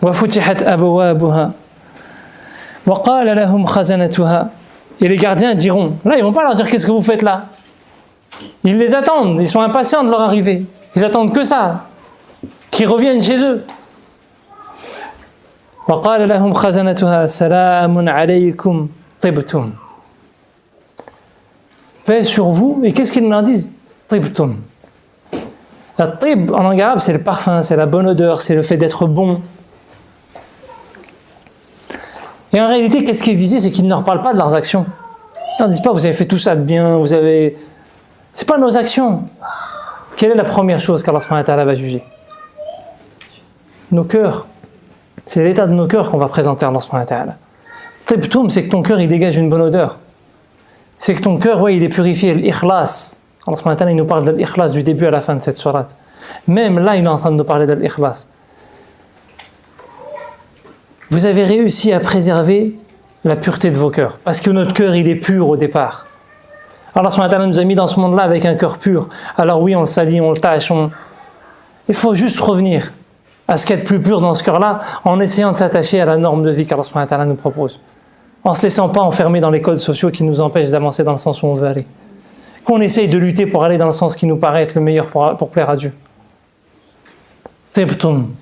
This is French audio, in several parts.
وفتحت أبوابها وقال لهم خزنتها. Et les gardiens diront, là ils vont pas leur dire qu'est-ce que vous faites là. Ils les attendent, ils sont impatients de leur arrivée. Ils attendent que ça, qu'ils reviennent chez eux. وقال لهم خزنتها سلام عليكم طبتم. Paix sur vous. Et qu'est-ce qu'ils leur disent? طبتم. La tib en langue arabe, c'est le parfum, c'est la bonne odeur, c'est le fait d'être bon. Et en réalité, qu'est-ce qui est visé? C'est qu'ils ne leur parlent pas de leurs actions. Ils ne disent pas, vous avez fait tout ça de bien, vous avez... C'est pas nos actions. Quelle est la première chose qu'Allah subhanahu wa ta'ala va juger? Nos cœurs. C'est l'état de nos cœurs qu'on va présenter à Allah subhanahu wa ta'ala. Tibtum, c'est que ton cœur, il dégage une bonne odeur. C'est que ton cœur, ouais, il est purifié, l'ikhlas. Allah subhanahu wa ta'ala, il nous parle de l'ikhlas du début à la fin de cette sourate. Même là, il est en train de nous parler de l'ikhlas. Vous avez réussi à préserver la pureté de vos cœurs. Parce que notre cœur, il est pur au départ. Allah subhanahu wa ta'ala nous a mis dans ce monde-là avec un cœur pur. Alors oui, on le salit, on le tâche. Il faut juste revenir à ce qu'il y a de plus pur dans ce cœur-là, en essayant de s'attacher à la norme de vie qu'Allah subhanahu wa ta'ala nous propose. En ne se laissant pas enfermer dans les codes sociaux qui nous empêchent d'avancer dans le sens où on veut aller. Qu'on essaye de lutter pour aller dans le sens qui nous paraît être le meilleur pour plaire à Dieu. Tibtum.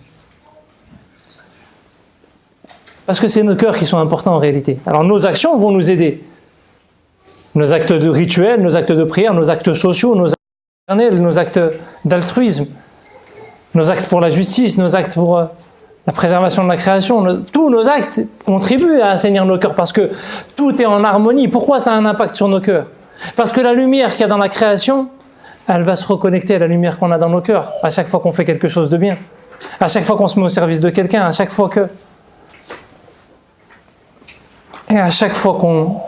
Parce que c'est nos cœurs qui sont importants en réalité. Alors nos actions vont nous aider. Nos actes de rituels, nos actes de prière, nos actes sociaux, nos actes éternels, nos actes d'altruisme, nos actes pour la justice, nos actes pour la préservation de la création, tous nos actes contribuent à assainir nos cœurs parce que tout est en harmonie. Pourquoi ça a un impact sur nos cœurs? Parce que la lumière qu'il y a dans la création, elle va se reconnecter à la lumière qu'on a dans nos cœurs à chaque fois qu'on fait quelque chose de bien, à chaque fois qu'on se met au service de quelqu'un, à chaque fois que... Et à chaque fois qu'on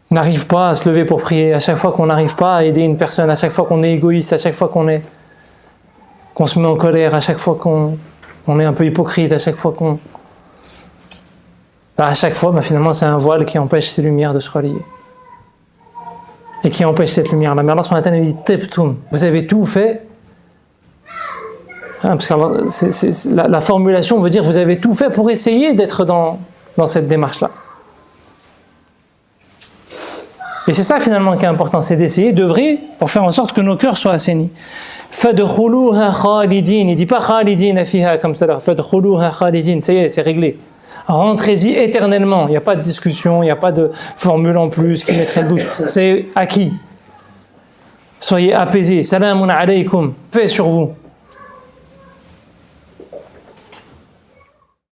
n'arrive pas à se lever pour prier, à chaque fois qu'on n'arrive pas à aider une personne, à chaque fois qu'on est égoïste, à chaque fois qu'on se met en colère, à chaque fois qu'on est un peu hypocrite, à chaque fois qu'on... À chaque fois, finalement, c'est un voile qui empêche ces lumières de se relier. Et qui empêche cette lumière-là. Mais Allah subhanahu wa ta'ala dit, Tibtum, vous avez tout fait. Parce que la formulation veut dire vous avez tout fait pour essayer d'être dans cette démarche-là. Et c'est ça finalement qui est important, c'est d'essayer, d'œuvrer pour faire en sorte que nos cœurs soient assainis. Fadkhuluha khalidin, il ne dit pas khalidin fiha comme ça, fadkhuluha khalidin, ça y est, c'est réglé. Rentrez-y éternellement, il n'y a pas de discussion, il n'y a pas de formule en plus qui mettrait le doute, c'est acquis. Soyez apaisés, salamun alaykum, paix sur vous.